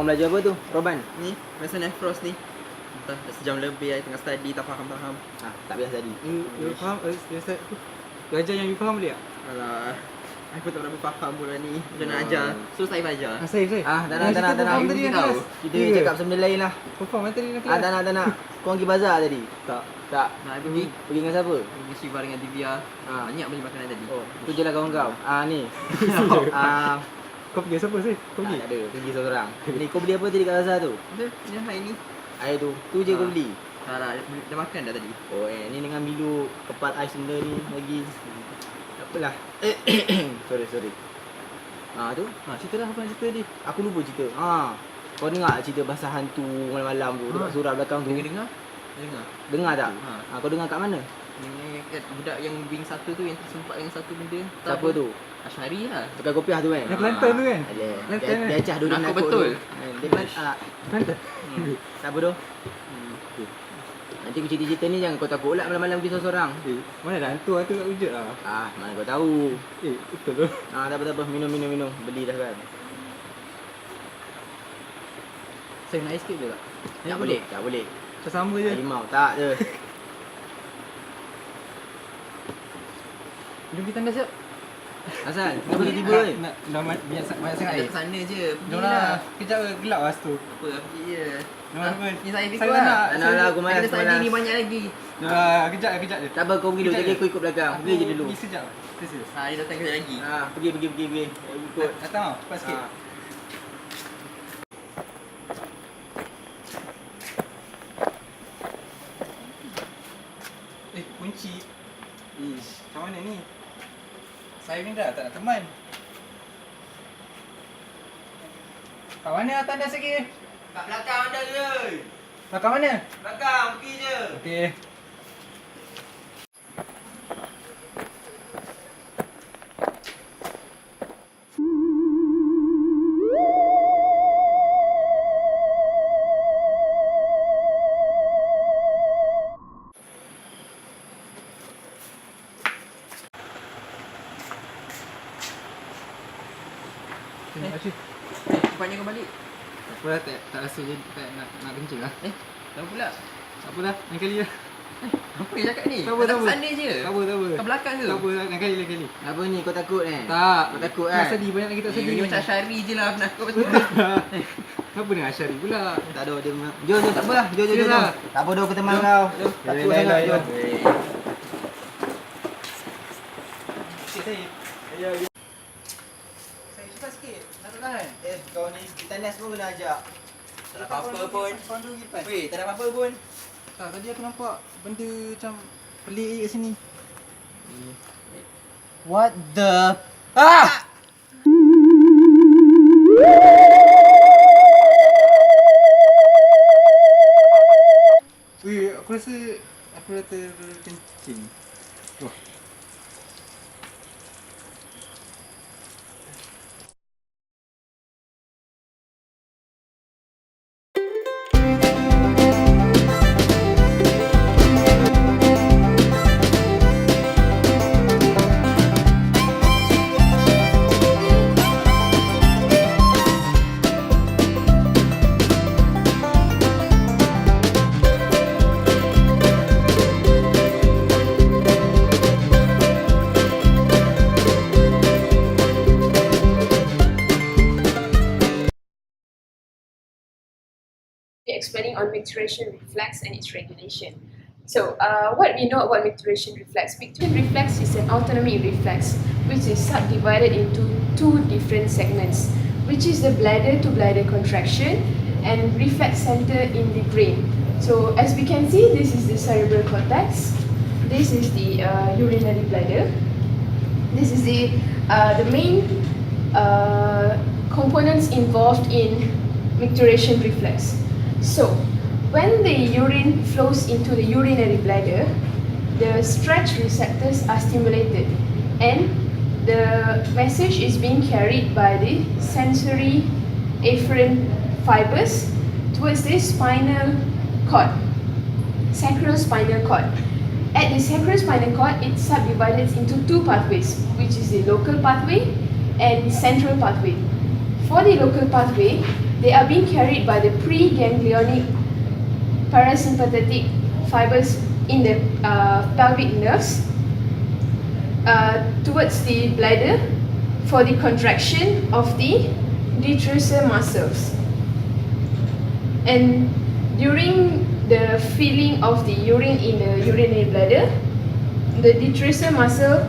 belajar apa tu? Roban? Ni, masa Nefros ni. Entah, dah sejam lebih saya tengah study, tak faham. Tak biasa tadi. You faham? Biasa belajar yang you faham boleh tak? Alah, aku tak berapa faham pula ni. Macam nak ajar. So saya belajar. Saya. Tak nak. Tadi Kita tahu. Kita cakap benda lain lah. Faham kan tadi nak kelas? Tak nak. Korang pergi bazar tadi? Tak. Nak pergi Pergi dengan siapa? pergi Shiva dengan Divya. Banyak beli makanan tadi. Oh, tu je lah kawan kau. Ni. Kau pergi siapa sih? Kau pergi? Tak ada, pergi seorang. Ni kau beli apa tadi kat bazar tu? Dia hari ni. Air tu. Tu je kau beli. Tak lah, dah makan dah tadi. Oh ni dengan Milo kepat ais benda ni lagi. Tak apalah. sorry. Tu. Cerita dah apa nak cerita tadi? Aku lupa cerita. Kau dengar cerita pasal hantu malam-malam tu dekat surau belakang tu? Dengar? Dengar tak? Kau dengar kat mana? Yang budak yang wing satu tu yang tersempat dengan satu benda. Siapa tu? Asyari lah. Tukar kopiah tu kan? Yang Kelantan tu kan? Dia acah dulu Aku nakut betul. tu. Dia Kelantan? Siapa tu? Nanti aku cerita-cerita ni jangan kau takut pula malam-malam pergi seorang. Mana ada hantu kat wujud lah. Mana kau tahu. Betul tu. Tak apa. Minum. Beli dah kan. Saya nak sikit je tak? Tak boleh. Macam sama je. Harimau tak je. Jom kita dah siap. Asal? Kenapa tiba-tiba kan? Dah banyak sangat Ada air. ke sana je. Jom Pergi lah. Kejap gelap lah situ. Apa lah, pergi je. Ni saya Saya fikir tak nak. lah. Tak nak lah, aku malas. Kita study ni banyak lagi. Kejap je. Tak apa kau pergi dulu. Jadi aku ikut belakang. Pergi je dulu. Pergi sekejap. Serius. Dia datang kejap lagi. Pergi. Ikut. Datang tau. Cepat sikit. Kunci. Macam mana ni? Saya ni dah tak nak teman. Kat mana Atan dah sikit? Kat belakang anda je. Kat mana? Belakang, pergi je. Okey. Terima kasih. Cepatnya kau balik. Apa dah tak rasa je nak kencing lah. Tahu pula. Tak apa dah, lain kali lah. Apa yang cakap ni? Tak apa. Sana je. Tak apa. Kat belakang ke? Tak apa, lain kali. Apa ni kau takut Tak. Kau takut Tak kan? sedih, banyak lagi tak sedih. Ni macam Asyari je lah penakut betul. Kenapa dengan Asyari pula? Tak ada dia. Jom tak apa lah. Jom. Serius? Tak apa dah aku teman kau. Takut sangat jom. Sikit saya. Saya cepat sikit. Tak tahan. Kau ni kita nas pun kena ajak. Tak ada apa-apa pun. Kawan dulu Gipan. Weh, tak ada apa-apa pun. Tak, tadi aku nampak benda macam pelik kat sini. What the? Weh, aku rasa kencing. Wah. Explaining on micturition reflex and its regulation. So, what we know about micturition reflex? Micturition reflex is an autonomic reflex which is subdivided into two different segments, which is the bladder to bladder contraction and reflex center in the brain. So, as we can see, this is the cerebral cortex. This is the urinary bladder. This is the main components involved in micturition reflex. So, when the urine flows into the urinary bladder, the stretch receptors are stimulated and the message is being carried by the sensory afferent fibers towards the spinal cord, sacrospinal cord. At the sacrospinal cord, it's subdivided into two pathways, which is the local pathway and central pathway. For the local pathway, they are being carried by the preganglionic parasympathetic fibers in the pelvic nerves towards the bladder for the contraction of the detrusor muscles. And during the filling of the urine in the urinary bladder, the detrusor muscle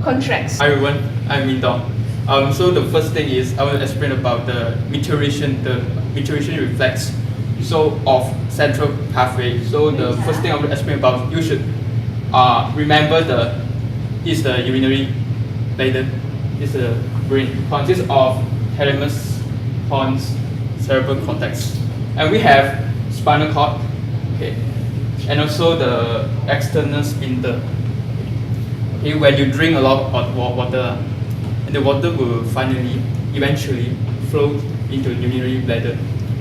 contracts. Hi everyone, I'm Mindong. So the first thing is I will explain about the micturition reflex. So of central pathway. So the first thing I will explain about, you should remember this is the urinary bladder. This is the brain. Consists of thalamus, pons, cerebral cortex, and we have spinal cord. Okay, and also the external sphincter. Okay, when you drink a lot of water, and the water will eventually flow into the urinary bladder,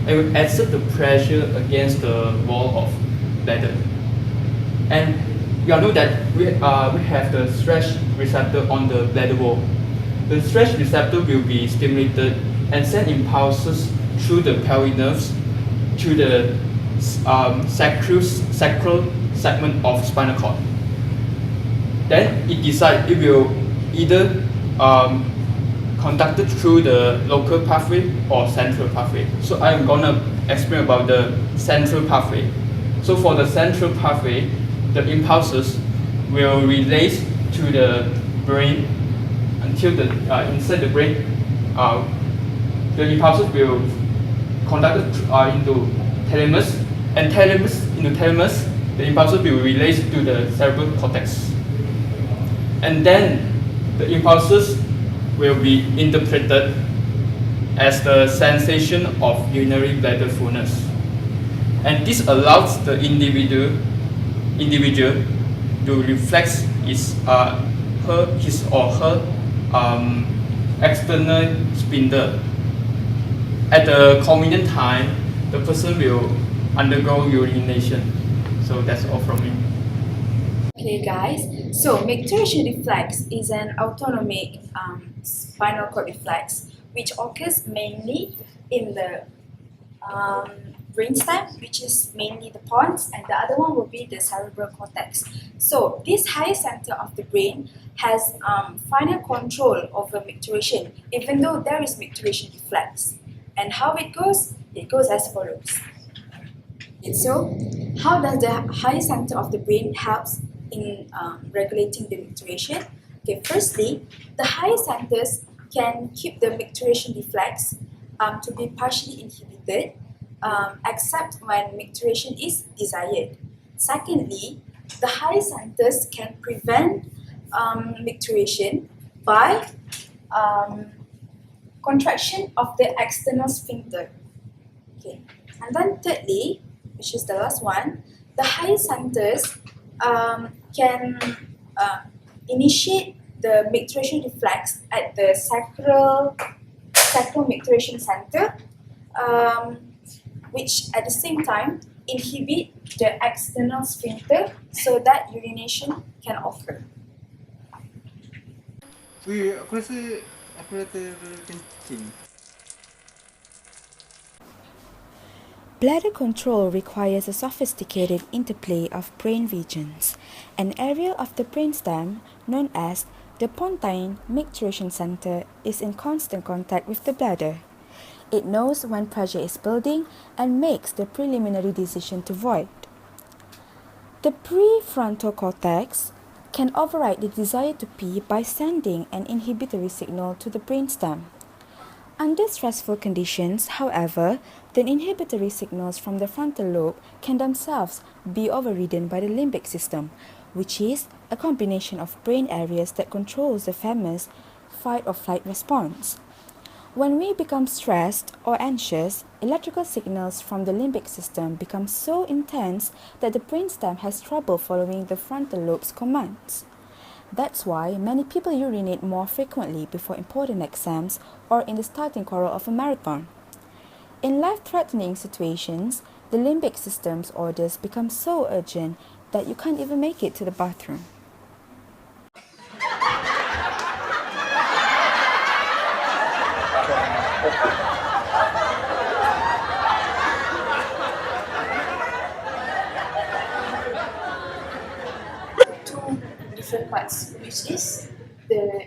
and will exert the pressure against the wall of bladder. And you all know that we have the stretch receptor on the bladder wall. The stretch receptor will be stimulated and send impulses through the pelvic nerves to the sacral segment of spinal cord. Then it will either conducted through the local pathway or central pathway. So I'm gonna explain about the central pathway. So for the central pathway, the impulses will relate to the brain until the inside the brain. The impulses will conducted into thalamus, and into thalamus, the impulses will relate to the cerebral cortex. And then the impulses will be interpreted as the sensation of urinary bladder fullness. And this allows the individual to reflex his or her external sphincter. At the convenient time, the person will undergo urination. So that's all from me. Okay guys, so micturition reflex is an autonomic spinal cord reflex which occurs mainly in the brainstem, which is mainly the pons, and the other one will be the cerebral cortex. So this higher center of the brain has final control over micturition, even though there is micturition reflex. And how it goes as follows. So how does the higher center of the brain helps in regulating the micturition? Okay, firstly, the higher centers can keep the micturition reflex to be partially inhibited, except when micturition is desired. Secondly, the higher centers can prevent micturition by contraction of the external sphincter. Okay, and then thirdly, which is the last one, the higher centers can initiate the micturition reflex at the sacral micturition center, which at the same time inhibit the external sphincter so that urination can occur. Wih, aku rasa terkencing. Bladder control requires a sophisticated interplay of brain regions. An area of the brainstem, known as the pontine micturition center, is in constant contact with the bladder. It knows when pressure is building and makes the preliminary decision to void. The prefrontal cortex can override the desire to pee by sending an inhibitory signal to the brainstem. Under stressful conditions, however, the inhibitory signals from the frontal lobe can themselves be overridden by the limbic system, which is a combination of brain areas that controls the famous fight or flight response. When we become stressed or anxious, electrical signals from the limbic system become so intense that the brainstem has trouble following the frontal lobe's commands. That's why many people urinate more frequently before important exams or in the starting quarter of a marathon. In life-threatening situations, the limbic system's orders become so urgent that you can't even make it to the bathroom. different parts, which is the